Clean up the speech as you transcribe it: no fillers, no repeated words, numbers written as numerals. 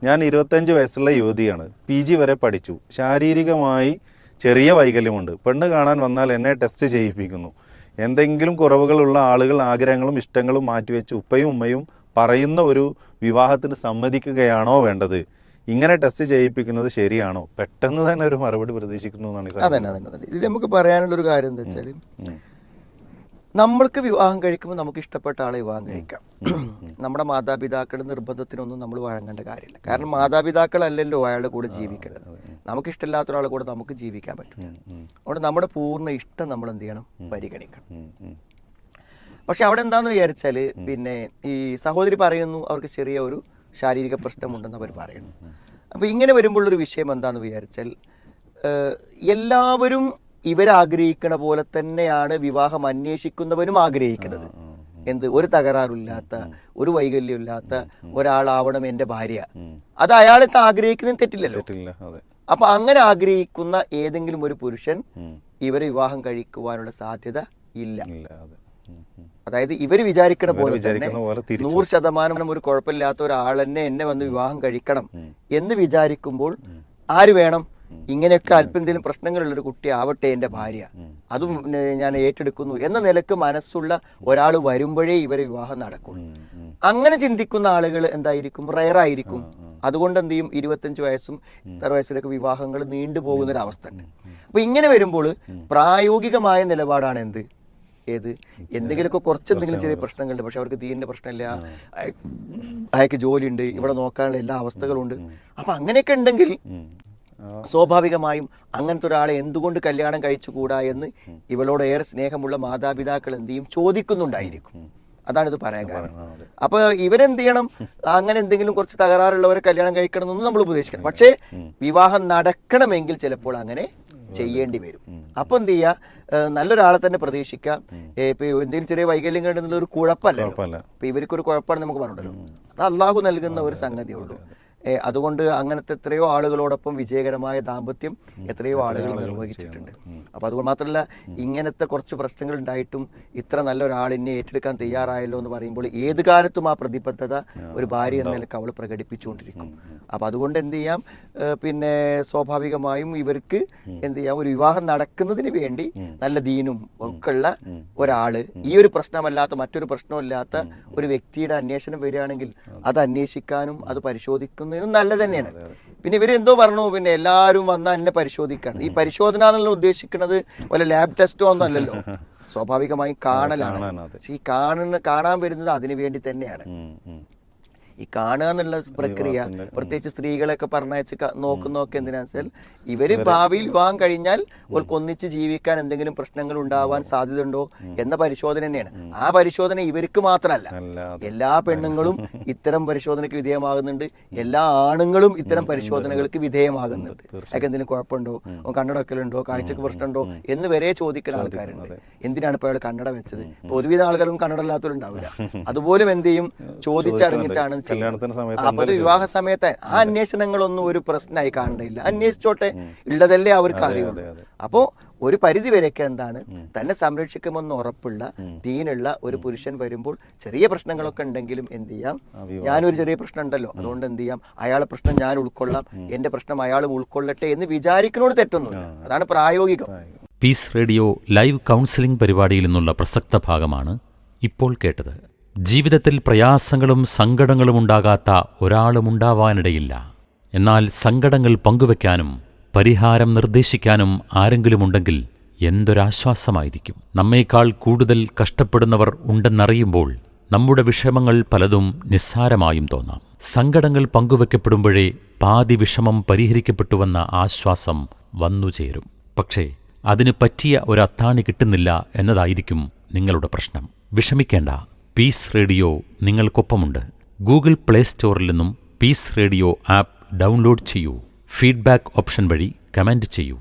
ഞാൻ 25 വയസ്സുള്ള യുവതിയാണ്, PG വരെ പഠിച്ചു, ശാരീരികമായി ചെറിയ വൈകല്യമുണ്ട്. പെണ്ണ് കാണാൻ വന്നാൽ എന്നെ ടെസ്റ്റ് ചെയ്യിപ്പിക്കുന്നു. എന്തെങ്കിലും കുറവുകളുള്ള ആളുകൾ ആഗ്രഹങ്ങളും ഇഷ്ടങ്ങളും മാറ്റിവെച്ച് ഉപ്പയും ഉമ്മയും പറയുന്ന ഒരു വിവാഹത്തിന് സമ്മതിക്കുകയാണോ വേണ്ടത്? ഇങ്ങനെ ടെസ്റ്റ് ചെയ്യിപ്പിക്കുന്നത് ശരിയാണോ? പെട്ടെന്ന് തന്നെ ഒരു മറുപടി പ്രതീക്ഷിക്കുന്നു എന്നാണ്. അതന്നെ ഇതിൽ നമുക്ക് പറയാനുള്ളൊരു കാര്യം എന്താ വെച്ചാൽ, നമ്മൾക്ക് വിവാഹം കഴിക്കുമ്പോൾ നമുക്ക് ഇഷ്ടപ്പെട്ട ആളെ വിവാഹം കഴിക്കാം. നമ്മുടെ മാതാപിതാക്കളുടെ നിർബന്ധത്തിനൊന്നും നമ്മൾ വഴങ്ങേണ്ട കാര്യമില്ല. കാരണം മാതാപിതാക്കളല്ലല്ലോ അയാളുടെ കൂടെ ജീവിക്കേണ്ടത്. നമുക്ക് ഇഷ്ടമില്ലാത്ത ഒരാളെ കൂടെ നമുക്ക് ജീവിക്കാൻ പറ്റില്ല. അതുകൊണ്ട് നമ്മുടെ പൂർണ്ണ ഇഷ്ടം നമ്മൾ എന്ത് ചെയ്യണം? പരിഗണിക്കണം. പക്ഷെ അവിടെ എന്താന്ന് വിചാരിച്ചാൽ, പിന്നെ ഈ സഹോദരി പറയുന്നു അവർക്ക് ചെറിയ ഒരു ശാരീരിക പ്രശ്നമുണ്ടെന്ന് അവർ പറയുന്നു. അപ്പോൾ ഇങ്ങനെ വരുമ്പോഴൊരു വിഷയം എന്താന്ന് വിചാരിച്ചാൽ, എല്ലാവരും ഇവരാഗ്രഹിക്കണ പോലെ തന്നെയാണ് വിവാഹം അന്വേഷിക്കുന്നവരും ആഗ്രഹിക്കുന്നത്. എന്ത്? ഒരു തകരാറില്ലാത്ത, ഒരു വൈകല്യമില്ലാത്ത ഒരാളാവണം എൻ്റെ ഭാര്യ. അത് അയാളത്തെ ആഗ്രഹിക്കുന്നതിന് തെറ്റില്ലല്ലോ. അപ്പൊ അങ്ങനെ ആഗ്രഹിക്കുന്ന ഏതെങ്കിലും ഒരു പുരുഷൻ ഇവരെ വിവാഹം കഴിക്കുവാനുള്ള സാധ്യത ഇല്ല. അതായത് ഇവര് വിചാരിക്കണ പോലെ തന്നെ 100% ഒരു കുഴപ്പമില്ലാത്ത ഒരാൾ തന്നെ എന്നെ വന്ന് വിവാഹം കഴിക്കണം എന്ന് വിചാരിക്കുമ്പോൾ ആര് വേണം? ഇങ്ങനെയൊക്കെ അല്പം എന്തെങ്കിലും പ്രശ്നങ്ങളുള്ളൊരു കുട്ടി ആവട്ടെ എൻ്റെ ഭാര്യ, അതും ഞാൻ ഏറ്റെടുക്കുന്നു എന്ന നിലക്ക് മനസ്സുള്ള ഒരാൾ വരുമ്പോഴേ ഇവരെ വിവാഹം നടക്കുള്ളൂ. അങ്ങനെ ചിന്തിക്കുന്ന ആളുകൾ എന്തായിരിക്കും? റയറായിരിക്കും. അതുകൊണ്ട് എന്ത് ചെയ്യും? 25 വയസ്സും 6 വയസ്സിലൊക്കെ വിവാഹങ്ങൾ നീണ്ടുപോകുന്നൊരവസ്ഥ ഉണ്ട്. അപ്പൊ ഇങ്ങനെ വരുമ്പോൾ പ്രായോഗികമായ നിലപാടാണ് ഏത്? എന്തെങ്കിലുമൊക്കെ കുറച്ചെന്തെങ്കിലും ചെറിയ പ്രശ്നങ്ങളുണ്ട്, പക്ഷെ അവർക്ക് ദീനിന്റെ പ്രശ്നമില്ല, അയാൾക്ക് ജോലിയുണ്ട്, ഇവിടെ നോക്കാനുള്ള എല്ലാ അവസ്ഥകളുണ്ട്. അപ്പൊ അങ്ങനെയൊക്കെ ഉണ്ടെങ്കിൽ സ്വാഭാവികമായും അങ്ങനത്തെ ഒരാളെ എന്തുകൊണ്ട് കല്യാണം കഴിച്ചുകൂടാ എന്ന് ഇവളോട് ഏറെ സ്നേഹമുള്ള മാതാപിതാക്കൾ എന്ത് ചെയ്യും? ചോദിക്കുന്നുണ്ടായിരിക്കും. അതാണിത് പറയാൻ കാരണം. അപ്പൊ ഇവരെന്ത് ചെയ്യണം? അങ്ങനെ എന്തെങ്കിലും കുറച്ച് തകരാറുള്ളവരെ കല്യാണം കഴിക്കണം എന്നൊന്നും നമ്മൾ ഉപദേശിക്കണം. പക്ഷേ വിവാഹം നടക്കണമെങ്കിൽ ചിലപ്പോൾ അങ്ങനെ ചെയ്യേണ്ടി വരും. അപ്പൊ എന്ത് ചെയ്യാ? നല്ലൊരാളെ തന്നെ പ്രതീക്ഷിക്കാം. ഇപ്പൊ എന്തെങ്കിലും ചെറിയ വൈകല്യം കണ്ടെന്നുള്ള ഒരു കുഴപ്പമല്ല. ഇപ്പൊ ഇവർക്കൊരു കുഴപ്പമാണെന്ന് നമുക്ക് പറഞ്ഞിട്ടുണ്ടല്ലോ. അത് അള്ളാഹു നൽകുന്ന ഒരു സംഗതിയുള്ളൂ. അതുകൊണ്ട് അങ്ങനത്തെ എത്രയോ ആളുകളോടൊപ്പം വിജയകരമായ ദാമ്പത്യം എത്രയോ ആളുകൾ നിർവഹിച്ചിട്ടുണ്ട്. അപ്പൊ അതുകൊണ്ട് മാത്രമല്ല, ഇങ്ങനത്തെ കുറച്ച് പ്രശ്നങ്ങൾ ഉണ്ടായിട്ടും ഇത്ര നല്ലൊരാളിനെ ഏറ്റെടുക്കാൻ തയ്യാറായല്ലോ എന്ന് പറയുമ്പോൾ ഏത് കാലത്തും ആ പ്രതിബദ്ധത ഒരു ഭാര്യ എന്ന നിലക്ക് അവൾ പ്രകടിപ്പിച്ചുകൊണ്ടിരിക്കും. അപ്പൊ അതുകൊണ്ട് എന്ത് ചെയ്യാം? പിന്നെ സ്വാഭാവികമായും ഇവർക്ക് എന്ത് ചെയ്യാം? ഒരു വിവാഹം നടക്കുന്നതിന് വേണ്ടി നല്ല ദീനും ഒക്കെ ഉള്ള ഒരാള്, ഈ ഒരു പ്രശ്നമല്ലാത്ത മറ്റൊരു പ്രശ്നമില്ലാത്ത ഒരു വ്യക്തിയുടെ അന്വേഷണം വരികയാണെങ്കിൽ അത് അന്വേഷിക്കാനും അത് പരിശോധിക്കുന്നതിനും നല്ലത് തന്നെയാണ്. പിന്നെ ഇവരെന്തോ പറഞ്ഞു, പിന്നെ എല്ലാവരും വന്നാൽ എന്നെ പരിശോധിക്കാണ്. ഈ പരിശോധന എന്നുള്ള ഉദ്ദേശിക്കുന്നത് വല്ല ലാബ് ടെസ്റ്റോ ഒന്നും അല്ലല്ലോ. സ്വാഭാവികമായും കാണലാണ്. പക്ഷെ ഈ കാണാൻ വരുന്നത് അതിനു വേണ്ടി തന്നെയാണ്. ഈ കാണുക എന്നുള്ള പ്രക്രിയ, പ്രത്യേകിച്ച് സ്ത്രീകളൊക്കെ പറഞ്ഞയച്ച് നോക്കുന്നതൊക്കെ എന്തിനാന്ന് വെച്ചാൽ, ഇവര് ഭാവിയിൽ വിവാഹം കഴിഞ്ഞാൽ അവർക്ക് ഒന്നിച്ച് ജീവിക്കാൻ എന്തെങ്കിലും പ്രശ്നങ്ങൾ ഉണ്ടാവാൻ സാധ്യതയുണ്ടോ എന്ന പരിശോധന തന്നെയാണ്. ആ പരിശോധന ഇവർക്ക് മാത്രമല്ല, എല്ലാ പെണ്ണുങ്ങളും ഇത്തരം പരിശോധനയ്ക്ക് വിധേയമാകുന്നുണ്ട്, എല്ലാ ആണുങ്ങളും ഇത്തരം പരിശോധനകൾക്ക് വിധേയമാകുന്നുണ്ട്. അതൊക്കെ എന്തെങ്കിലും കുഴപ്പമുണ്ടോ, കണ്ണടക്കലുണ്ടോ, കാഴ്ചക്ക് പ്രശ്നമുണ്ടോ എന്ന് വരെ ചോദിക്കുന്ന ആൾക്കാരുണ്ട്. എന്തിനാണ് ഇപ്പോൾ അയാൾ കണ്ണട വെച്ചത്? പൊതുവിധ ആളുകളും കണ്ണട ഇല്ലാത്തവരുണ്ടാവില്ല. അതുപോലും എന്ത് ചെയ്യും? ചോദിച്ചറിഞ്ഞിട്ടാണ്. അപ്പൊ വിവാഹ സമയത്ത് ആ അന്വേഷണങ്ങളൊന്നും ഒരു പ്രശ്നമായി കാണുന്നില്ല. അന്വേഷിച്ചോട്ടെ, ഉള്ളതല്ലേ അവർക്ക് അറിയുള്ളൂ. അപ്പോ ഒരു പരിധി വരെയൊക്കെ എന്താണ്, തന്നെ സംരക്ഷിക്കുമെന്ന് ഉറപ്പുള്ള ദീനുള്ള ഒരു പുരുഷൻ വരുമ്പോൾ ചെറിയ പ്രശ്നങ്ങളൊക്കെ ഉണ്ടെങ്കിലും എന്ത് ചെയ്യാം? ഞാനൊരു ചെറിയ പ്രശ്നം ഉണ്ടല്ലോ, അതുകൊണ്ട് എന്ത് ചെയ്യാം? അയാളെ പ്രശ്നം ഞാൻ ഉൾക്കൊള്ളാം, എന്റെ പ്രശ്നം അയാളും ഉൾക്കൊള്ളട്ടെ എന്ന് വിചാരിക്കുന്നോട് തെറ്റൊന്നുമില്ല. അതാണ് പ്രായോഗികം. പീസ് റേഡിയോ ലൈവ് കൗൺസിലിംഗ് പരിപാടിയിൽ നിന്നുള്ള പ്രസക്ത ഭാഗമാണ് ഇപ്പോൾ കേട്ടത്. ജീവിതത്തിൽ പ്രയാസങ്ങളും സങ്കടങ്ങളും ഉണ്ടാകാത്ത ഒരാളുമുണ്ടാവാനിടയില്ല. എന്നാൽ സങ്കടങ്ങൾ പങ്കുവെക്കാനും പരിഹാരം നിർദ്ദേശിക്കാനും ആരെങ്കിലുമുണ്ടെങ്കിൽ എന്തൊരാശ്വാസമായിരിക്കും. നമ്മേക്കാൾ കൂടുതൽ കഷ്ടപ്പെടുന്നവർ ഉണ്ടെന്നറിയുമ്പോൾ നമ്മുടെ വിഷമങ്ങൾ പലതും നിസ്സാരമായും തോന്നാം. സങ്കടങ്ങൾ പങ്കുവെക്കപ്പെടുമ്പോഴേ പാതി വിഷമം പരിഹരിക്കപ്പെട്ടുവെന്ന ആശ്വാസം വന്നുചേരും. പക്ഷേ അതിന് പറ്റിയ ഒരത്താണി കിട്ടുന്നില്ല എന്നതായിരിക്കും നിങ്ങളുടെ പ്രശ്നം. വിഷമിക്കേണ്ട, പീസ് റേഡിയോ നിങ്ങൾക്കൊപ്പമുണ്ട്. ഗൂഗിൾ പ്ലേ സ്റ്റോറിൽ നിന്നും പീസ് റേഡിയോ ആപ്പ് ഡൗൺലോഡ് ചെയ്യൂ. ഫീഡ്ബാക്ക് ഓപ്ഷൻ വഴി കമന്റ് ചെയ്യൂ.